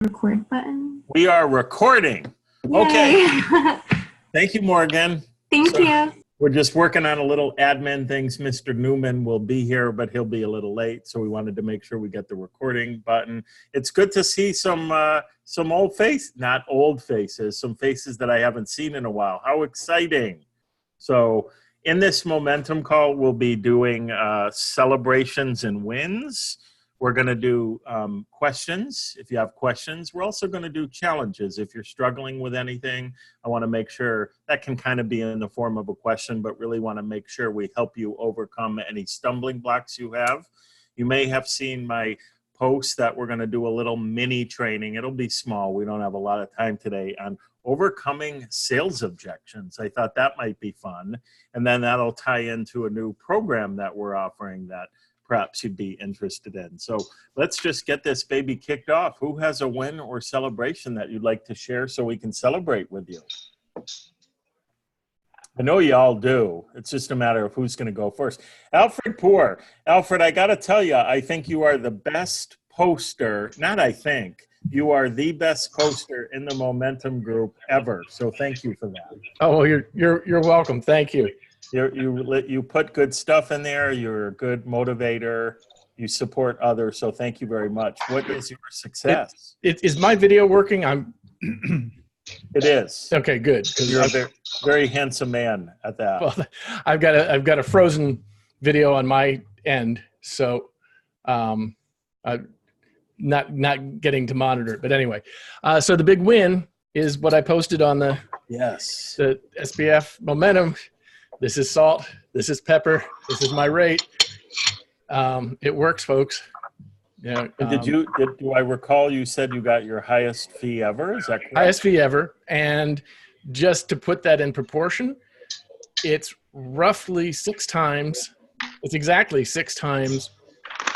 Record button. We are recording. Yay. Okay. Thank you, Morgan. Thank you. We're just working on a little admin things. Mr. Newman will be here, but he'll be a little late. So we wanted to make sure we get the recording button. It's good to see some old faces, not old faces, some faces that I haven't seen in a while. How exciting. So in this momentum call, we'll be doing celebrations and wins. We're going to do questions if you have questions. We're also going to do challenges. If you're struggling with anything, I want to make sure that can kind of be in the form of a question, but really want to make sure we help you overcome any stumbling blocks you have. You may have seen my post that we're going to do a little mini training. It'll be small. We don't have a lot of time today on overcoming sales objections. I thought that might be fun. And then that'll tie into a new program that we're offering that perhaps you'd be interested in. So let's just get this baby kicked off. Who has a win or celebration that you'd like to share so we can celebrate with you? I know you all do. It's just a matter of who's going to go first. Alfred Poor. Alfred, I got to tell you, I think you are the best poster. Not I think. You are the best poster in the Momentum group ever. So thank you for that. Oh, well, you're welcome. Thank you. You put good stuff in there. You're a good motivator. You support others. So thank you very much. What is your success? Is my video working? It is. Okay, good. You're a very, very handsome man at that. Well, I've got a frozen video on my end, so I'm not getting to monitor it. But anyway, so the big win is what I posted on the SPF Momentum. This is salt. This is pepper. This is my rate. It works, folks. Yeah. Do I recall you said you got your highest fee ever? Is that correct? Highest fee ever. And just to put that in proportion, it's roughly 6 times. It's exactly 6 times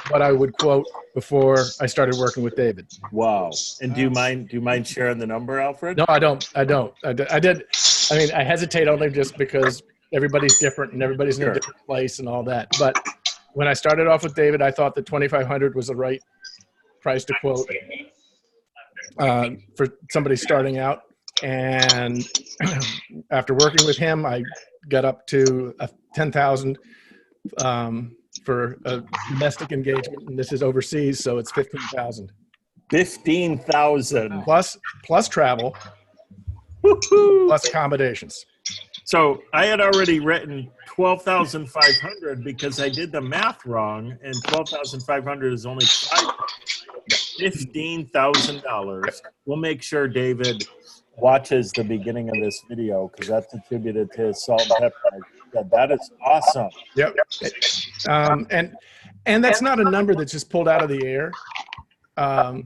what I would quote before I started working with David. Wow. And do you mind sharing the number, Alfred? No, I don't. I hesitate only just because everybody's different and everybody's in a different place and all that. But when I started off with David, I thought that $2,500 was the right price to quote for somebody starting out. And after working with him, I got up to $10,000 for a domestic engagement, and this is overseas, so it's $15,000. $15,000 plus travel, plus accommodations. So I had already written 12,500 because I did the math wrong, and 12,500 is only $15,000. We'll make sure David watches the beginning of this video because that's attributed to his salt and pepper. That is awesome. Yep. And that's not a number that's just pulled out of the air. The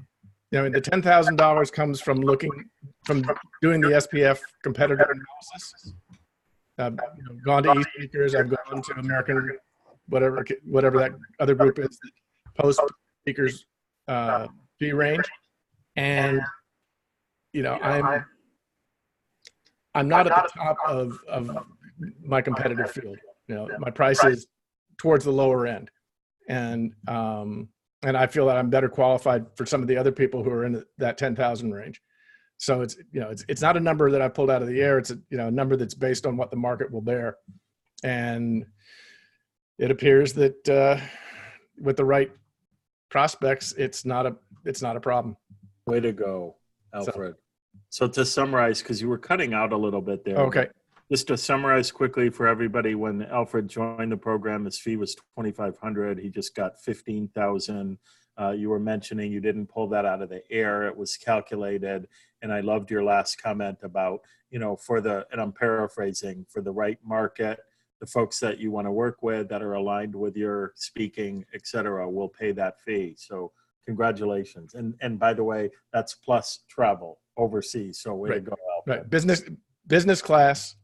$10,000 comes from doing the SPF competitor analysis. Gone to eSpeakers, I've gone to American, whatever that other group is, that post speakers fee range, and I'm not at the top of my competitive field. My price is towards the lower end, and I feel that I'm better qualified for some of the other people who are in that 10,000 range. So it's not a number that I pulled out of the air. It's a number that's based on what the market will bear, and it appears that with the right prospects, it's not a problem. Way to go, Alfred. So to summarize, because you were cutting out a little bit there. Okay. Just to summarize quickly for everybody, when Alfred joined the program, his fee was $2,500. He just got $15,000. You were mentioning you didn't pull that out of the air. It was calculated. And I loved your last comment about, and I'm paraphrasing, for the right market, the folks that you want to work with that are aligned with your speaking, et cetera, will pay that fee. So congratulations. And by the way, that's plus travel overseas. So way to go, Alfred. Right. Business class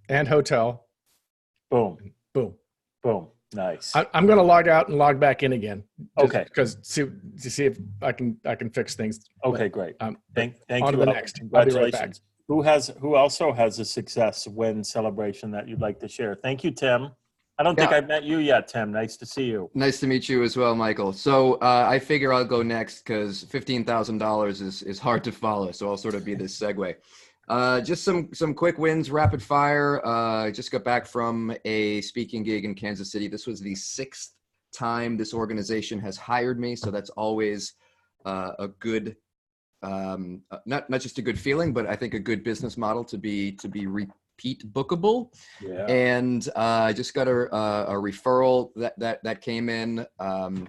and hotel. Boom. Boom. Boom. Nice. I'm going to log out and log back in again. Okay. Because to see if I can fix things. Okay, great. Thank on you. To the next. Congratulations. Who also has a success win celebration that you'd like to share? Thank you, Tim. I don't think Yeah. I've met you yet, Tim. Nice to see you. Nice to meet you as well, Michael. So I figure I'll go next because $15,000 is hard to follow. So I'll sort of be this segue. Just some quick wins, rapid fire. Just got back from a speaking gig in Kansas City. This was the 6th time this organization has hired me. So that's always a good, not just a good feeling, but I think a good business model to be repeat bookable. Yeah. And I just got a referral that came in.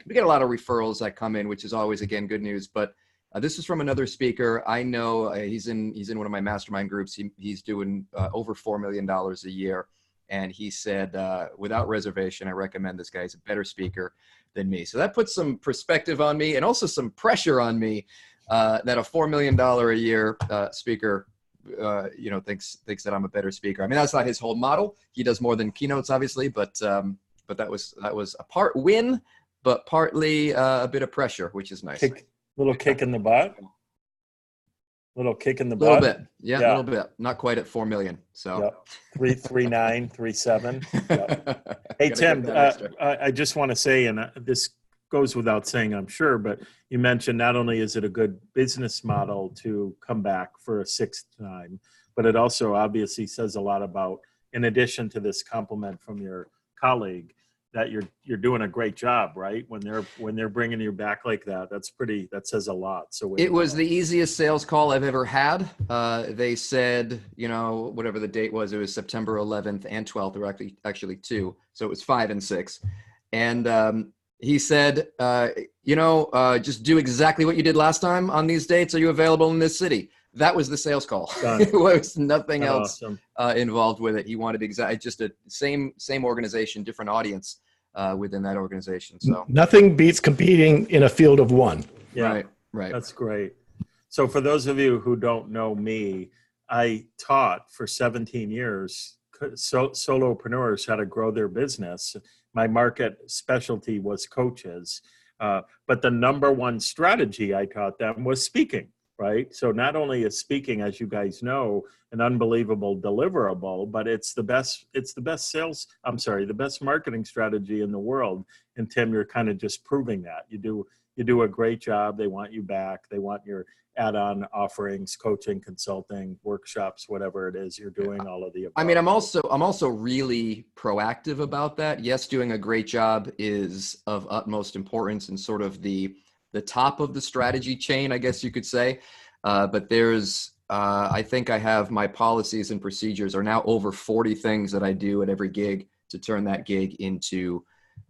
We get a lot of referrals that come in, which is always, again, good news. But this is from another speaker. I know he's in one of my mastermind groups. He's doing over $4 million a year. And he said, without reservation, I recommend this guy. He's a better speaker than me. So that puts some perspective on me and also some pressure on me that a $4 million a year speaker thinks that I'm a better speaker. I mean, that's not his whole model. He does more than keynotes, obviously, but that was a part win, but partly a bit of pressure, which is nice. Little kick in the butt. Little kick in the A little butt. bit. Yeah, a little bit. Not quite at 4 million. So Yep. 339, 37. Yep. Hey, Tim, I just want to say, and this goes without saying, I'm sure, but you mentioned not only is it a good business model to come back for a 6th time, but it also obviously says a lot about, in addition to this compliment from your colleague, that you're doing a great job, right? When they're bringing you back like that, that says a lot. So it was the easiest sales call I've ever had. They said, whatever the date was, it was September 11th and 12th. There were actually 2. So it was 5 and 6. And he said, just do exactly what you did last time on these dates. Are you available in this city? That was the sales call. It was nothing else involved with it. He wanted just a same organization, different audience within that organization. So nothing beats competing in a field of one. Yeah, right. That's great. So for those of you who don't know me, I taught for 17 years solopreneurs how to grow their business. My market specialty was coaches, but the number one strategy I taught them was speaking. Right. So not only is speaking, as you guys know, an unbelievable deliverable, but it's the best marketing strategy in the world. And Tim, you're kind of just proving that. You do a great job. They want you back. They want your add-on offerings, coaching, consulting, workshops, whatever it is you're doing, all of the above. I mean, I'm also really proactive about that. Yes, doing a great job is of utmost importance and sort of the top of the strategy chain, I guess you could say. But there's, I think I have my policies and procedures are now over 40 things that I do at every gig to turn that gig into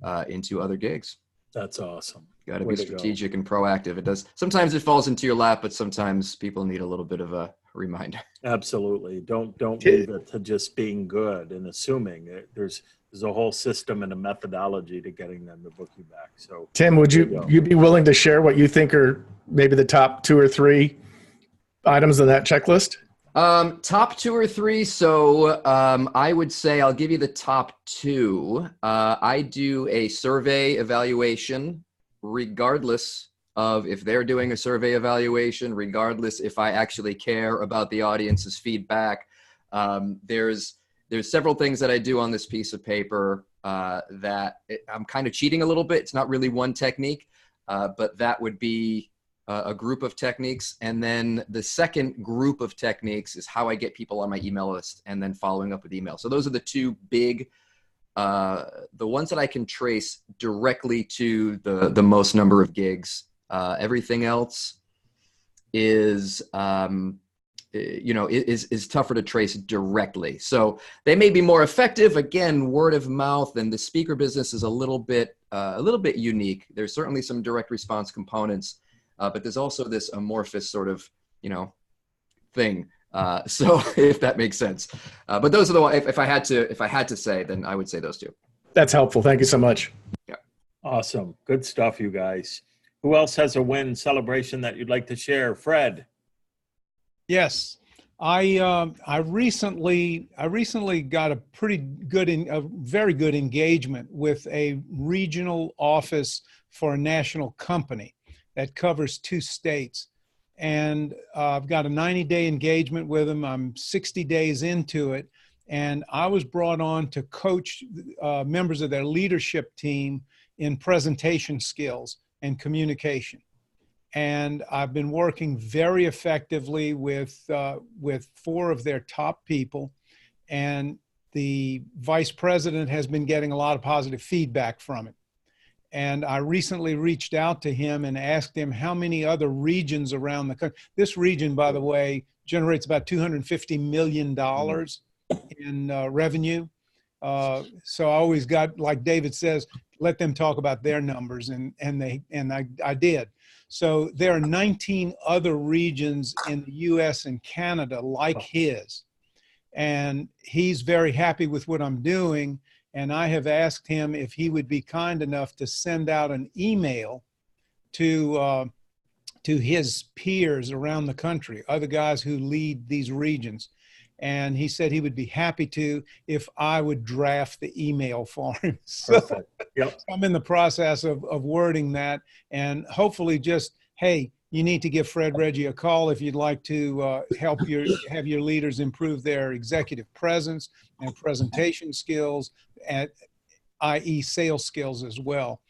other gigs. That's awesome. Got to be strategic and proactive. Sometimes it falls into your lap, but sometimes people need a little bit of a reminder. Absolutely. Don't leave it to just being good and assuming there's a whole system and a methodology to getting them to book you back. So Tim, would you be willing to share what you think are maybe the top 2 or 3 items on that checklist? Top 2 or 3. So I would say I'll give you the top 2. I do a survey evaluation regardless of if they're doing a survey evaluation, regardless if I actually care about the audience's feedback. There's several things that I do on this piece of paper that I'm kind of cheating a little bit. It's not really one technique, but that would be a group of techniques. And then the second group of techniques is how I get people on my email list and then following up with email. So those are the 2 big, the ones that I can trace directly to the most number of gigs. Everything else is tougher to trace directly. So they may be more effective. Again, word of mouth, and the speaker business is a little bit unique. There's certainly some direct response components, but there's also this amorphous sort of, thing. So if that makes sense, but those are the ones, if I had to say, then I would say those 2. That's helpful. Thank you so much. Yeah. Awesome. Good stuff, you guys. Who else has a win celebration that you'd like to share? Fred. Yes, I recently got a very good engagement with a regional office for a national company that covers 2 states, and I've got a 90-day engagement with them. I'm 60 days into it, And I was brought on to coach members of their leadership team in presentation skills and communication. And I've been working very effectively with 4 of their top people. And the vice president has been getting a lot of positive feedback from it. And I recently reached out to him and asked him how many other regions around the country. This region, by the way, generates about $250 million in revenue. So I always got, like David says, let them talk about their numbers, and I did. So there are 19 other regions in the U.S. and Canada like his, and he's very happy with what I'm doing. And I have asked him if he would be kind enough to send out an email to his peers around the country, other guys who lead these regions. And he said he would be happy to if I would draft the email for him. So Yep. I'm in the process of wording that, and hopefully just, hey, you need to give Fred Reggie a call if you'd like to have your leaders improve their executive presence and presentation skills, i.e. sales skills as well.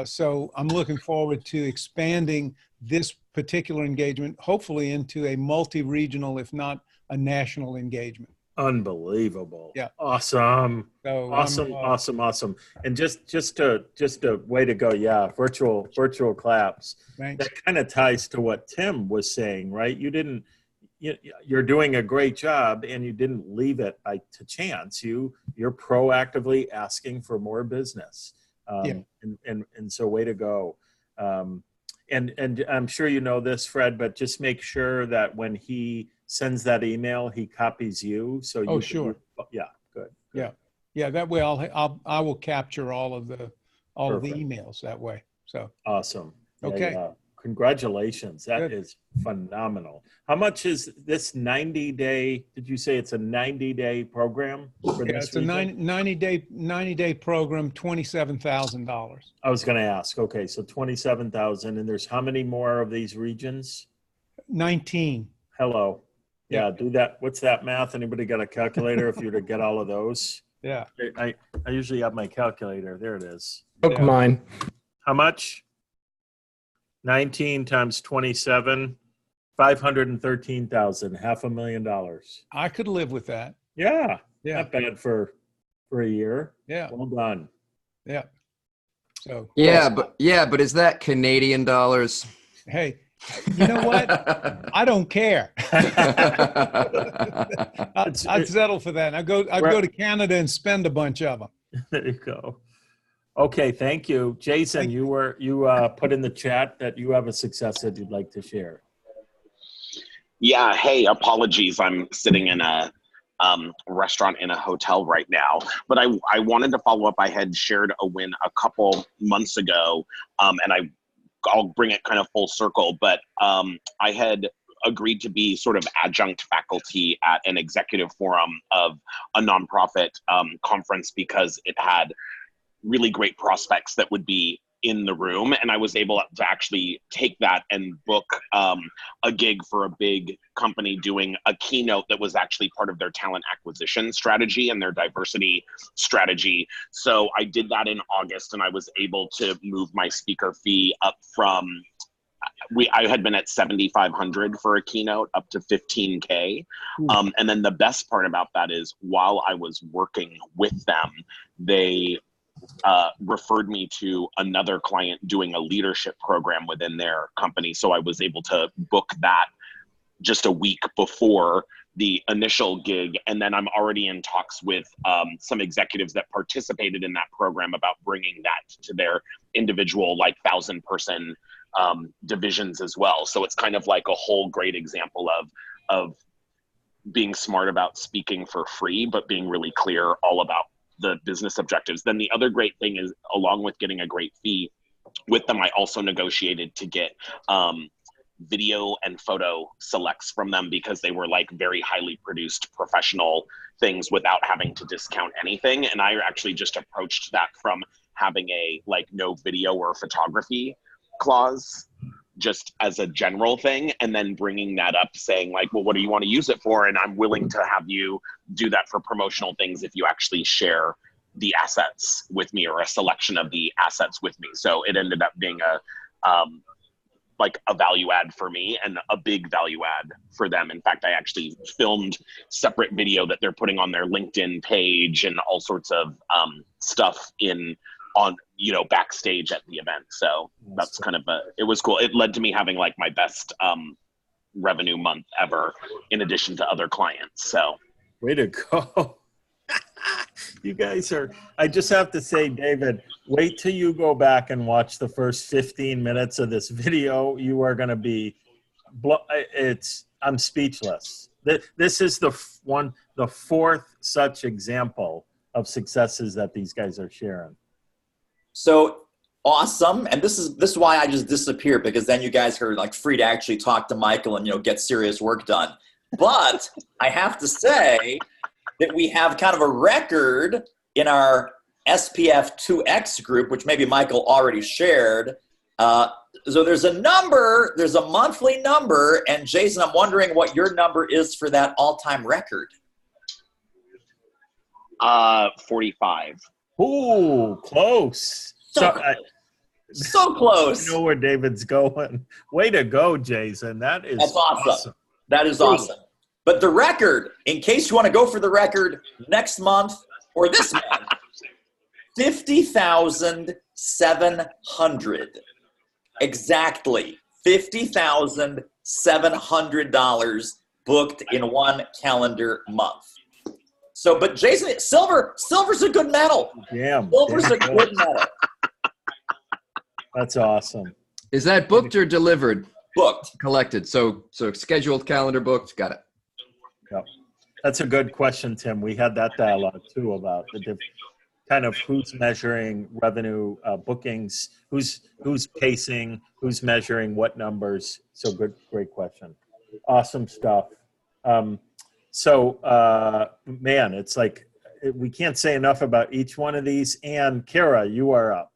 So I'm looking forward to expanding this particular engagement, hopefully into a multi-regional, if not a national engagement. Unbelievable. Yeah. Awesome. So Awesome. And just a way to go. Yeah. Virtual claps. Thanks. That kind of ties to what Tim was saying, right? You're doing a great job, and you didn't leave it to chance. You're proactively asking for more business. And so way to go. And I'm sure you know this, Fred, but just make sure that when he sends that email, he copies you. So you Sure. Yeah, good. Yeah. That way I will capture all of the Perfect. emails that way. So Awesome. Okay. Yeah. Congratulations. That Good. is phenomenal. How much is this 90-day? Did you say it's a 90-day program for this it's a region? 90-day program, $27,000. I was going to ask. Okay, so 27,000, and there's how many more of these regions? 19. Hello. Yeah, Yeah. do that. What's that math? Anybody got a calculator if you were to get all of those? Yeah. I usually have my calculator. There it is. Took mine. How much? 19 times 27, 513,000, $500,000. I could live with that. Yeah, Yeah. not bad for a year. Yeah. Well done. Yeah. So, but is that Canadian dollars? hey, you know what? I don't care. I'd settle for that. I'd go to Canada and spend a bunch of them. There you go. Okay, thank you. Jason, you put in the chat that you have a success that you'd like to share. Yeah, hey, apologies. I'm sitting in a restaurant in a hotel right now, but I wanted to follow up. I had shared a win a couple months ago, and I'll bring it kind of full circle, but I had agreed to be sort of adjunct faculty at an executive forum of a nonprofit conference because it had really great prospects that would be in the room. And I was able to actually take that and book a gig for a big company doing a keynote that was actually part of their talent acquisition strategy and their diversity strategy. So I did that in August, and I was able to move my speaker fee up from, I had been at 7,500 for a keynote up to 15K. And then the best part about that is while I was working with them, they referred me to another client doing a leadership program within their company. So I was able to book that just a week before the initial gig. And then I'm already in talks with some executives that participated in that program about bringing that to their individual 1,000-person divisions as well. So it's kind of like a whole great example of being smart about speaking for free, but being really clear all about the business objectives. Then the other great thing is, along with getting a great fee with them, I also negotiated to get video and photo selects from them because they were very highly produced professional things without having to discount anything. And I actually just approached that from having a no video or photography clause just as a general thing, and then bringing that up saying like, well, what do you want to use it for? And I'm willing to have you do that for promotional things if you actually share the assets with me, or a selection of the assets with me. So it ended up being like a value add for me and a big value add for them. In fact, I actually filmed separate video that they're putting on their LinkedIn page and all sorts of stuff on backstage at the event. So that's kind of it was cool. It led to me having like my best revenue month ever, in addition to other clients. So way to go. You guys I just have to say, David, wait till you go back and watch the first 15 minutes of this video. You are going to be, I'm speechless. This is the fourth such example of successes that these guys are sharing. So awesome. And this is why I just disappear, because then you guys are like free to actually talk to Michael and, get serious work done. But I have to say that we have kind of a record in our SPF 2X group, which maybe Michael already shared. So there's a monthly number. And Jason, I'm wondering what your number is for that all-time record. 45. Ooh, close. So close. I know where David's going. Way to go, Jason. That's awesome. That is awesome. But the record, in case you want to go for the record next month or this month, $50,700. Exactly. $50,700 booked in one calendar month. So, but Jason, silver's a good medal. Damn. Silver's a good medal. That's awesome. Is that booked or delivered? Booked. Collected. So scheduled, calendar booked. Got it. Yep. That's a good question, Tim. We had that dialogue too about the kind of who's measuring revenue bookings, who's pacing, who's measuring what numbers. So great question. Awesome stuff. Man, it's like we can't say enough about each one of these. And Kara, you are up.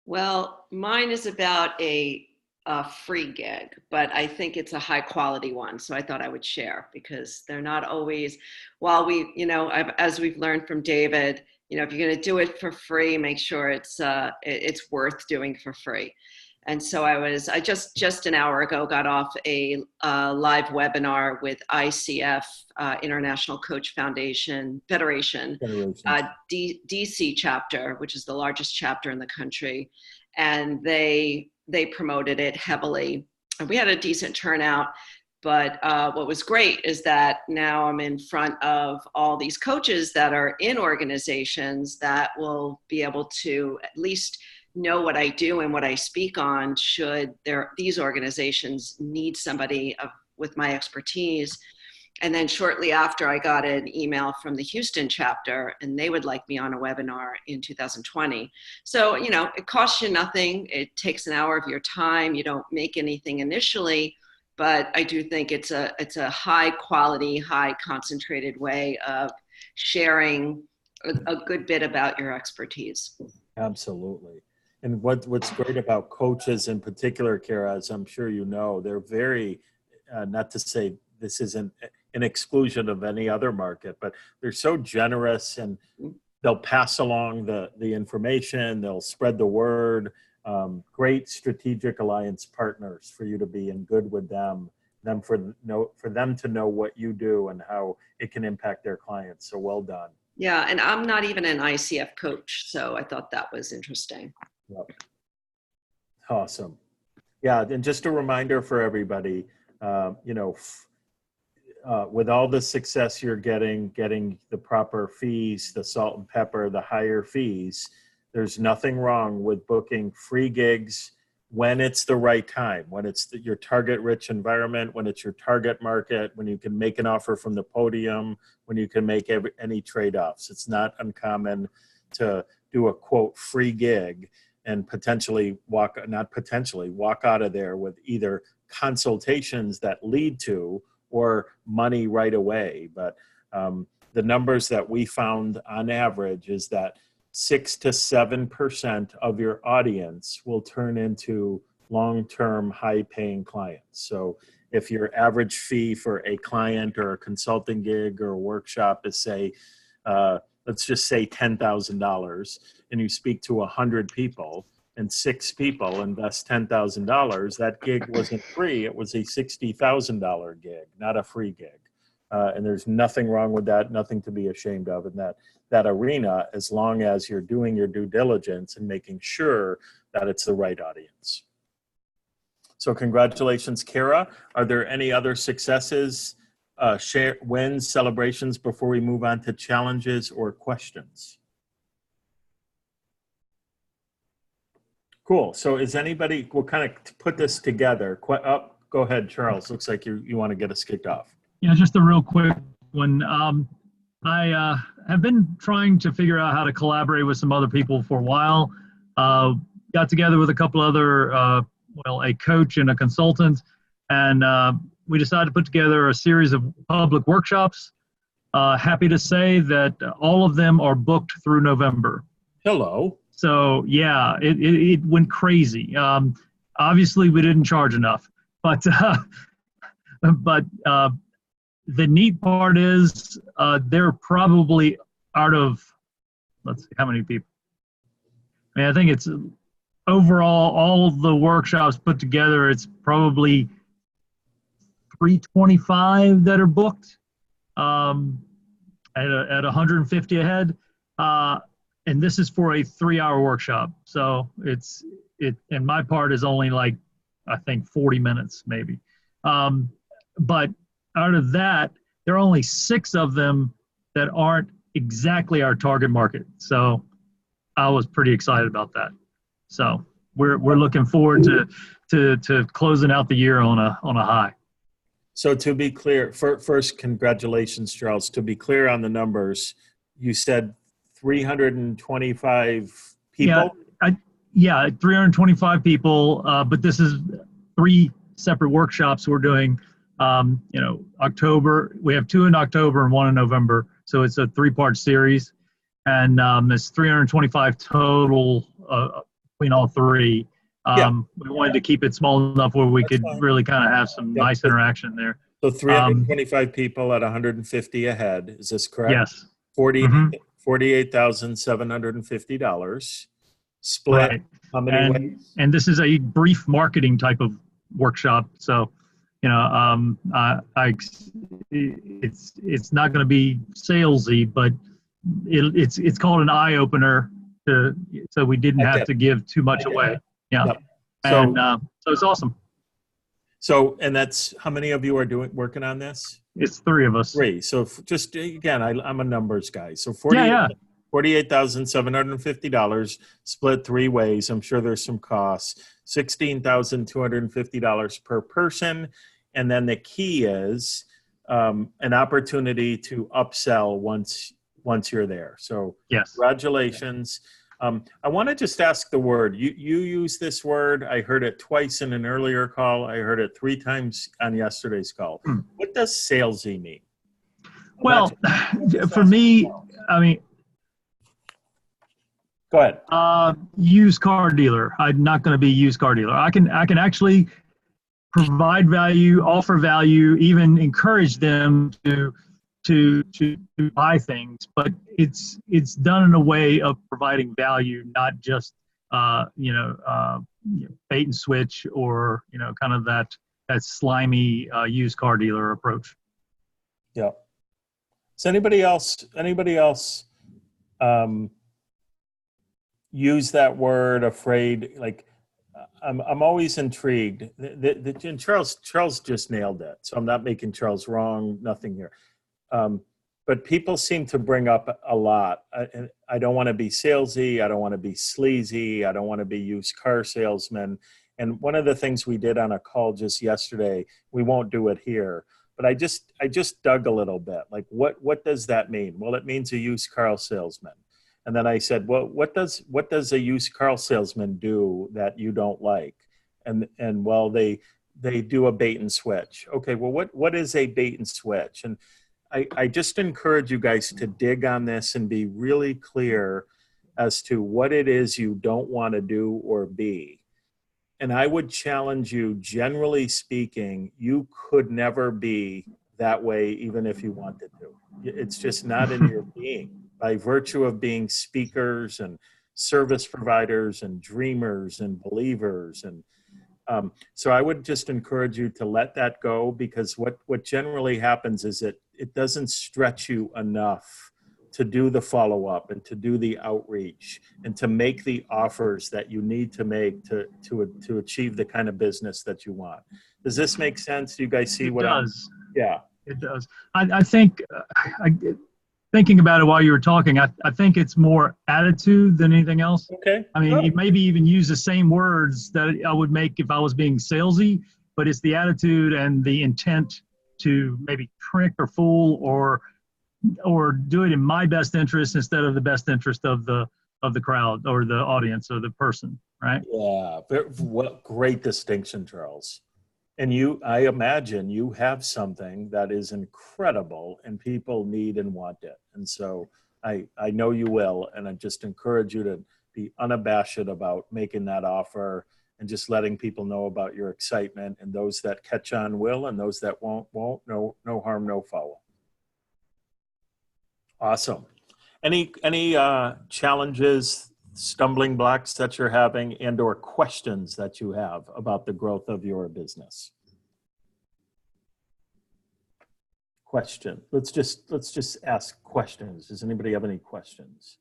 Well, mine is about a free gig, but I think it's a high quality one. So I thought I would share, because they're not always, while we, as we've learned from David, if you're going to do it for free, make sure it's worth doing for free. And so I just an hour ago got off a live webinar with ICF, International Coach Federation, DC chapter, which is the largest chapter in the country. And they promoted it heavily. And we had a decent turnout. But what was great is that now I'm in front of all these coaches that are in organizations that will be able to at least know what I do and what I speak on should these organizations need somebody with my expertise. And then shortly after, I got an email from the Houston chapter, and they would like me on a webinar in 2020. So, it costs you nothing. It takes an hour of your time. You don't make anything initially, but I do think it's a high quality, high concentrated way of sharing a good bit about your expertise. Absolutely. And what's great about coaches in particular, Kara, as I'm sure you know, they're very, not to say this isn't an exclusion of any other market, but they're so generous, and they'll pass along the information, they'll spread the word. Great strategic alliance partners for you to be in good with them for them to know what you do and how it can impact their clients. So well done. Yeah, and I'm not even an ICF coach, so I thought that was interesting. Yep. Awesome. Yeah, and just a reminder for everybody, with all the success you're getting the proper fees, the salt and pepper, the higher fees, there's nothing wrong with booking free gigs when it's the right time, when it's your target-rich environment, when it's your target market, when you can make an offer from the podium, when you can make any trade-offs. It's not uncommon to do a, quote, free gig and potentially walk out of there with either consultations that lead to or money right away. But the numbers that we found on average is that 6 to 7% of your audience will turn into long-term high-paying clients. So if your average fee for a client or a consulting gig or a workshop is, say, let's just say $10,000, and you speak to 100 people and 6 people invest $10,000, that gig wasn't free. It was a $60,000 gig, not a free gig. And there's nothing wrong with that, nothing to be ashamed of in that arena, as long as you're doing your due diligence and making sure that it's the right audience. So congratulations, Kara. Are there any other successes, wins, celebrations before we move on to challenges or questions? Cool. So is anybody, we'll kind of put this together. Go ahead, Charles. Looks like you want to get us kicked off. Yeah, just a real quick one. I have been trying to figure out how to collaborate with some other people for a while. Got together with a couple other, a coach and a consultant, and we decided to put together a series of public workshops. Happy to say that all of them are booked through November. Hello. So yeah, it went crazy. Obviously, we didn't charge enough, but the neat part is they're probably out of, let's see, how many people? I mean, I think it's overall, all of the workshops put together, it's probably 325 that are booked at 150 a head. And this is for a 3-hour workshop. So and my part is only like, I think 40 minutes maybe. But out of that, there are only 6 of them that aren't exactly our target market. So I was pretty excited about that. So we're looking forward to closing out the year on a high. So to be clear, first, congratulations, Charles. To be clear on the numbers, you said 325 people? Yeah, 325 people, but this is 3 separate workshops we're doing. October, we have 2 in October and 1 in November. So it's a 3-part series, and it's 325 total between all 3. We wanted to keep it small enough where we could really kind of have some nice interaction there. So 325 people at 150 a head. Is this correct? Yes. $48,750 split. Right. How many ways? And this is a brief marketing type of workshop. So, it's not going to be salesy, but it's called an eye opener. So we didn't have to give too much away. Yeah. Yep. So it's awesome. So, and that's, how many of you are working on this? It's 3 of us. 3. So just, again, I'm a numbers guy. So $48,750 split 3 ways. I'm sure there's some costs. $16,250 per person. And then the key is an opportunity to upsell once you're there. So yes, congratulations. I want to just ask the word. You use this word. I heard it twice in an earlier call. I heard it 3 times on yesterday's call. What does salesy mean? Well, for me, I mean, go ahead. Used car dealer. I'm not going to be used car dealer. I can actually provide value, offer value, even encourage them to buy things, but it's done in a way of providing value, not just bait and switch or kind of that slimy used car dealer approach. Yeah. Does anybody else use that word, afraid? Like, I'm always intrigued. And Charles just nailed it. So I'm not making Charles wrong. Nothing here. But people seem to bring up a lot. I don't want to be salesy. I don't want to be sleazy. I don't want to be used car salesman. And one of the things we did on a call just yesterday, we won't do it here, but I just dug a little bit. Like, what does that mean? Well, it means a used car salesman. And then I said, well, what does a used car salesman do that you don't like? And well, they do a bait and switch. Okay, well, what is a bait and switch? And I just encourage you guys to dig on this and be really clear as to what it is you don't want to do or be. And I would challenge you, generally speaking, you could never be that way even if you wanted to. It's just not in your being. By virtue of being speakers and service providers and dreamers and believers. And so I would just encourage you to let that go, because what generally happens is it doesn't stretch you enough to do the follow-up and to do the outreach and to make the offers that you need to make to achieve the kind of business that you want. Does this make sense? Do you guys see what I'm... Yeah. It does. I think, thinking about it while you were talking, I think it's more attitude than anything else. Okay. I mean, you maybe even use the same words that I would make if I was being salesy, but it's the attitude and the intent to maybe trick or fool or do it in my best interest instead of the best interest of the crowd or the audience or the person, right? Yeah. What great distinction, Charles. And I imagine you have something that is incredible and people need and want it. And so I know you will, and I just encourage you to be unabashed about making that offer and just letting people know about your excitement, and those that catch on will, and those that won't, no harm, no foul. Awesome. Any challenges, stumbling blocks that you're having, and or questions that you have about the growth of your business? Question. Let's just ask questions. Does anybody have any questions?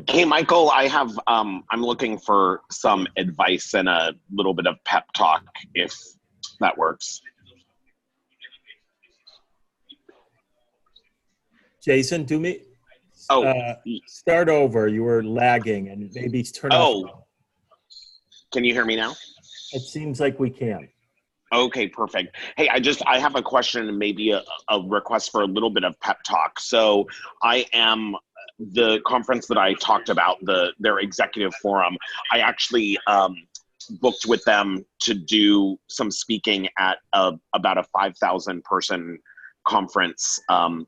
Hey, Michael, I have, I'm looking for some advice and a little bit of pep talk, if that works. Jason, do me. Start over. You were lagging, and maybe turn off. Can you hear me now? It seems like we can. Okay, perfect. Hey, I have a question and maybe a request for a little bit of pep talk. So I am the conference that I talked about, their executive forum. I actually booked with them to do some speaking at about a 5,000 person conference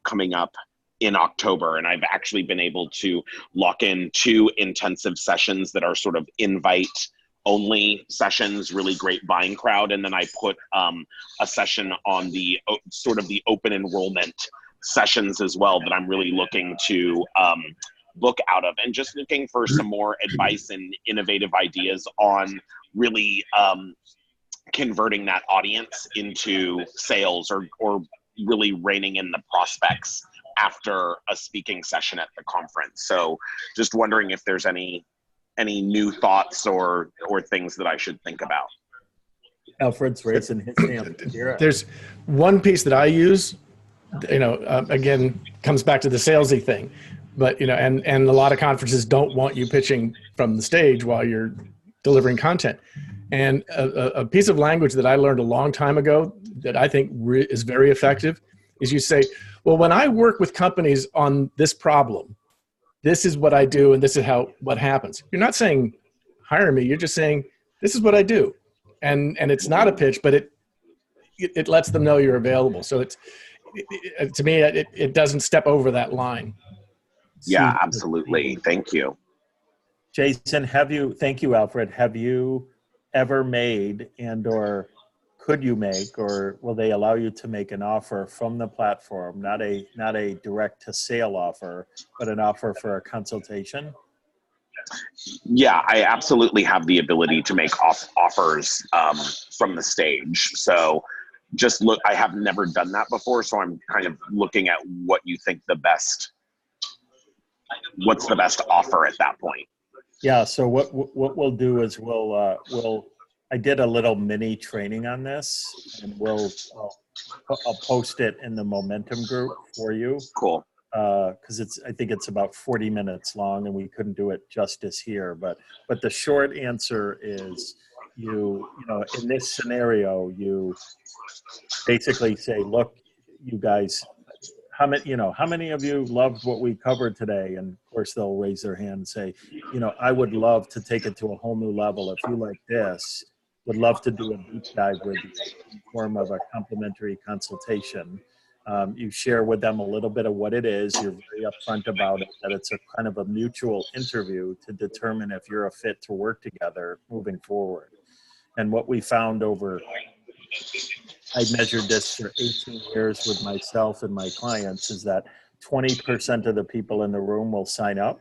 coming up in October. And I've actually been able to lock in 2 intensive sessions that are sort of invite only sessions, really great buying crowd. And then I put a session on the sort of the open enrollment sessions as well that I'm really looking to book out of, and just looking for some more advice and innovative ideas on really converting that audience into sales or really reining in the prospects after a speaking session at the conference. So just wondering if there's any new thoughts or things that I should think about. Alfred's raising his hand. There's one piece that I use, again, comes back to the salesy thing, but, and a lot of conferences don't want you pitching from the stage while you're delivering content. And a piece of language that I learned a long time ago that I think is very effective is you say, well, when I work with companies on this problem, this is what I do, and this is what happens. You're not saying, hire me. You're just saying, this is what I do. And it's not a pitch, but it lets them know you're available. So to me, it doesn't step over that line. Yeah, absolutely. Thank you. Jason, thank you, Alfred. Have you ever made or could you make, or will they allow you to make an offer from the platform, not a direct to sale offer, but an offer for a consultation? Yeah, I absolutely have the ability to make offers from the stage. So I have never done that before. So I'm kind of looking at what you think what's the best offer at that point. Yeah. So what we'll do is I did a little mini training on this, and I'll post it in the Momentum group for you. Cool. Because I think it's about 40 minutes long, and we couldn't do it justice here. But the short answer is, in this scenario, you basically say, look, you guys, how many of you loved what we covered today? And of course, they'll raise their hand and say, I would love to take it to a whole new level. If you like this, would love to do a deep dive with you in the form of a complimentary consultation. You share with them a little bit of what it is. You're very upfront about it, that it's a kind of a mutual interview to determine if you're a fit to work together moving forward. And what we found I measured this for 18 years with myself and my clients, is that 20% of the people in the room will sign up.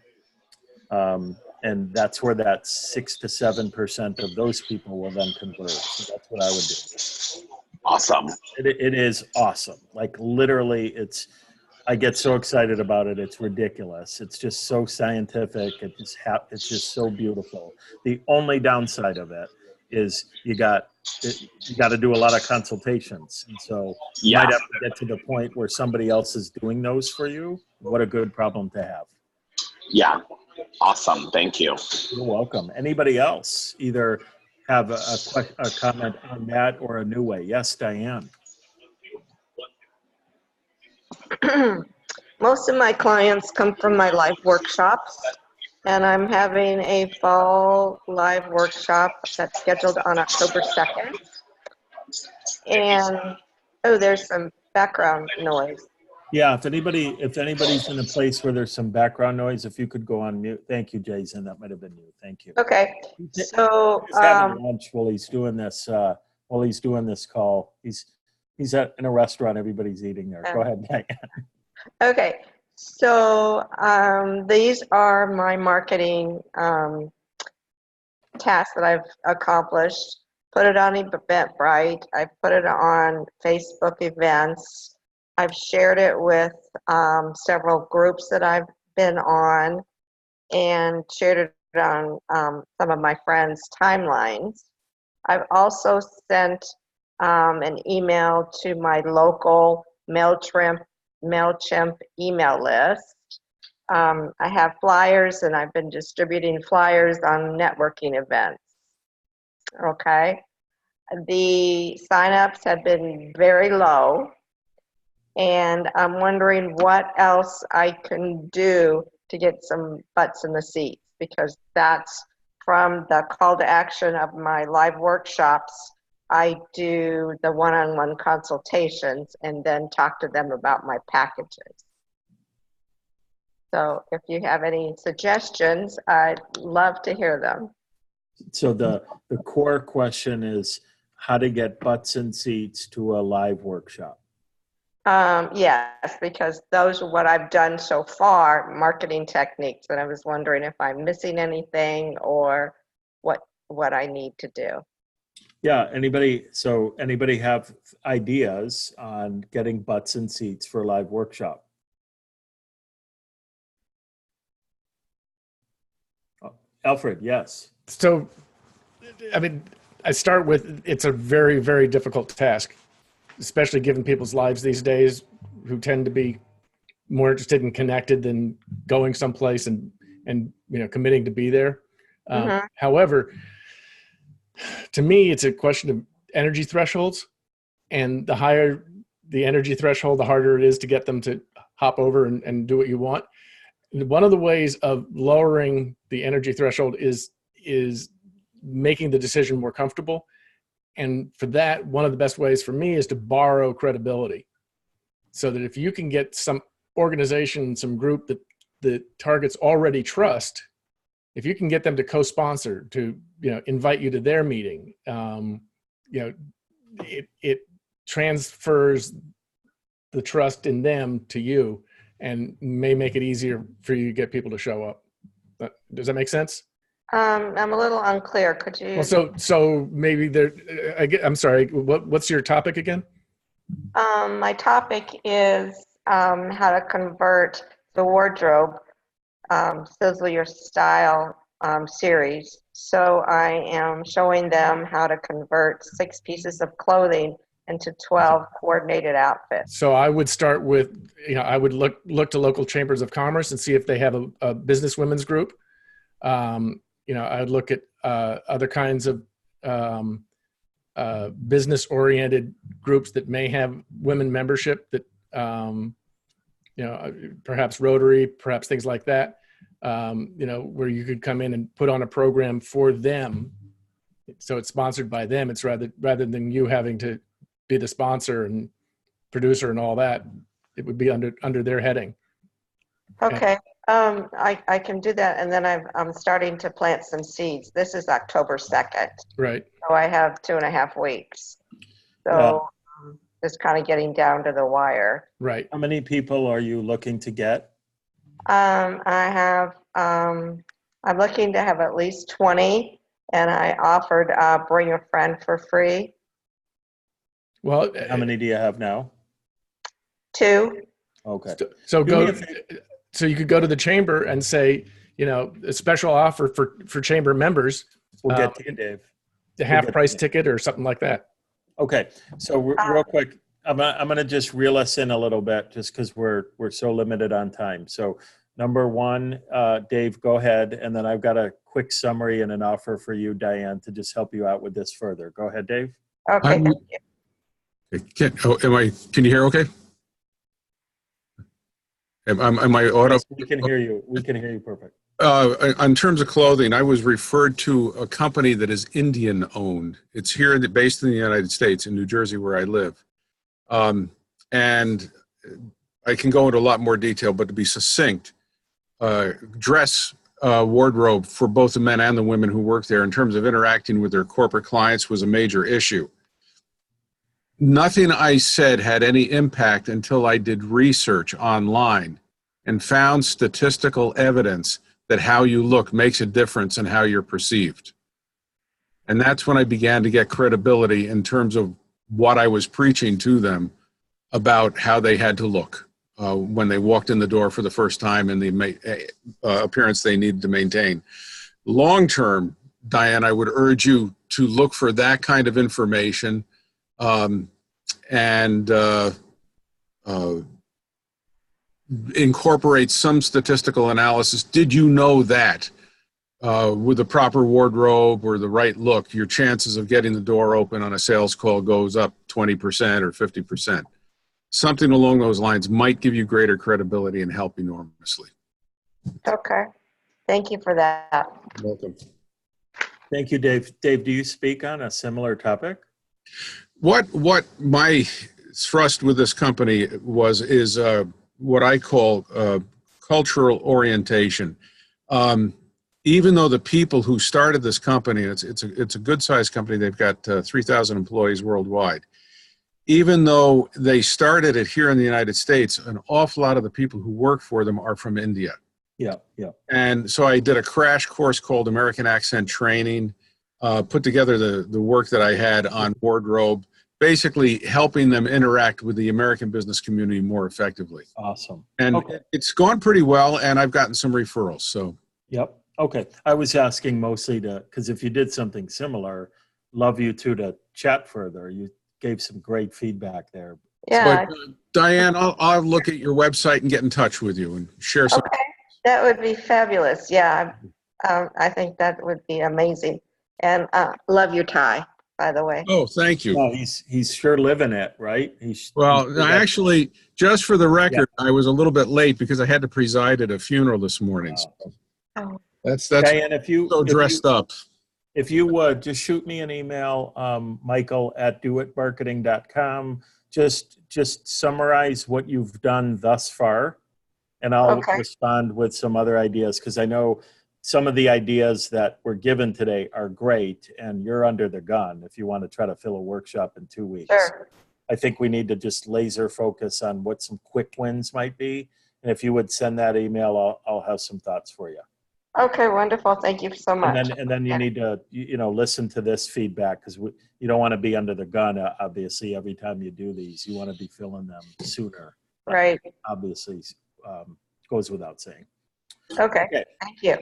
And that's where that 6 to 7% of those people will then convert. So that's what I would do. Awesome. It is awesome. Like literally, I get so excited about it. It's ridiculous. It's just so scientific. It's just so beautiful. The only downside of it is you got to do a lot of consultations. And so you might have to get to the point where somebody else is doing those for you. What a good problem to have. Yeah. Awesome. Thank you. You're welcome. Anybody else either have a comment on that or a new way? Yes, Diane. Most of my clients come from my live workshops, and I'm having a fall live workshop that's scheduled on October 2nd. And, oh, there's some background noise. Yeah, if anybody's in a place where there's some background noise, if you could go on mute. Thank you, Jason. That might have been you. Thank you. Okay. So he's having lunch while he's doing this. Call. He's in a restaurant. Everybody's eating there. Go ahead, Diane. okay. So these are my marketing tasks that I've accomplished. Put it on Eventbrite. I've put it on Facebook events. I've shared it with several groups that I've been on, and shared it on some of my friends' timelines. I've also sent an email to my local MailChimp email list. I have flyers, and I've been distributing flyers on networking events. Okay. The signups have been very low. And I'm wondering what else I can do to get some butts in the seats, because that's from the call to action of my live workshops. I do the one-on-one consultations and then talk to them about my packages. So if you have any suggestions, I'd love to hear them. So the core question is how to get butts in seats to a live workshop. Yes, because those are what I've done so far, marketing techniques, and I was wondering if I'm missing anything or what I need to do. Yeah, anybody have ideas on getting butts in seats for a live workshop? Alfred, yes. So, I mean, I start with, it's a very, very difficult task, especially given people's lives these days, who tend to be more interested in connected than going someplace and committing to be there. However, to me, it's a question of energy thresholds, and the higher the energy threshold, the harder it is to get them to hop over and do what you want. One of the ways of lowering the energy threshold is making the decision more comfortable. And for that, one of the best ways for me is to borrow credibility. So that if you can get some organization, some group that the targets already trust, if you can get them to co-sponsor, to invite you to their meeting, it transfers the trust in them to you, and may make it easier for you to get people to show up. Does that make sense? I'm a little unclear. Could you? Well, so maybe there. I'm sorry. What's your topic again? My topic is how to convert the wardrobe Sizzle Your Style series. So I am showing them how to convert 6 pieces of clothing into 12 coordinated outfits. So I would start with, I would look to local chambers of commerce and see if they have a business women's group. I'd look at other kinds of business-oriented groups that may have women membership, that perhaps Rotary, perhaps things like that. Where you could come in and put on a program for them, so it's sponsored by them. It's rather than you having to be the sponsor and producer and all that, it would be under their heading. Okay, I can do that, and then I'm starting to plant some seeds. This is October 2nd, Right. so I have 2.5 weeks. So it's kind of getting down to the wire. Right. How many people are you looking to get? I'm looking to have at least 20, and I offered bring a friend for free. Well, How many do you have now? 2. Okay. so Do me go. a favor. So you could go to the chamber and say, a special offer for chamber members, We'll get to you, Dave. the half price ticket or something like that. Okay. So real quick, I'm gonna just reel us in a little bit, just because we're so limited on time. So number one, Dave, go ahead, and then I've got a quick summary and an offer for you, Diane, to just help you out with this further. Go ahead, Dave. Okay, thank you. Can you hear okay? Am I auto? Yes, we can hear you. We can hear you perfect. In terms of clothing, I was referred to a company that is Indian owned. It's here based in the United States, in New Jersey, where I live. And I can go into a lot more detail, but to be succinct, dress wardrobe for both the men and the women who work there in terms of interacting with their corporate clients was a major issue. Nothing I said had any impact until I did research online and found statistical evidence that how you look makes a difference in how you're perceived. And that's when I began to get credibility in terms of what I was preaching to them about how they had to look when they walked in the door for the first time and the appearance they needed to maintain. Long term, Diane, I would urge you to look for that kind of information and incorporate some statistical analysis. Did you know that with the proper wardrobe or the right look, your chances of getting the door open on a sales call goes up 20% or 50%? Something along those lines might give you greater credibility and help enormously. Okay, thank you for that. Welcome. Thank you, Dave. Dave, do you speak on a similar topic? What my thrust with this company is what I call cultural orientation. Even though the people who started this company, it's a good sized company, they've got 3,000 employees worldwide. Even though they started it here in the United States, an awful lot of the people who work for them are from India. Yeah, yeah. And so I did a crash course called American Accent Training, put together the work that I had on wardrobe, basically helping them interact with the American business community more effectively. Awesome. And okay. It's gone pretty well, and I've gotten some referrals. So. Yep. Okay. I was asking mostly because if you did something similar, love you two to chat further. You gave some great feedback there. Yeah. But, Diane, I'll look at your website and get in touch with you and share some. Okay, that would be fabulous. Yeah, I think that would be amazing. And love your tie, by the way. Oh, thank you. Well, he's sure living it, right? Well, actually, just for the record, I was a little bit late because I had to preside at a funeral this morning. Oh. That's Diane, if you so dressed up. If you would just shoot me an email, Michael@doitmarketing.com. Just summarize what you've done thus far, and I'll respond with some other ideas, because I know some of the ideas that were given today are great, and you're under the gun if you want to try to fill a workshop in 2 weeks. Sure. I think we need to just laser focus on what some quick wins might be, and if you would send that email, I'll have some thoughts for you. Okay, wonderful. Thank you so much. And then you need to, listen to this feedback, because you don't want to be under the gun, obviously, every time you do these. You want to be filling them sooner. Right. Obviously, goes without saying. Okay. Thank you.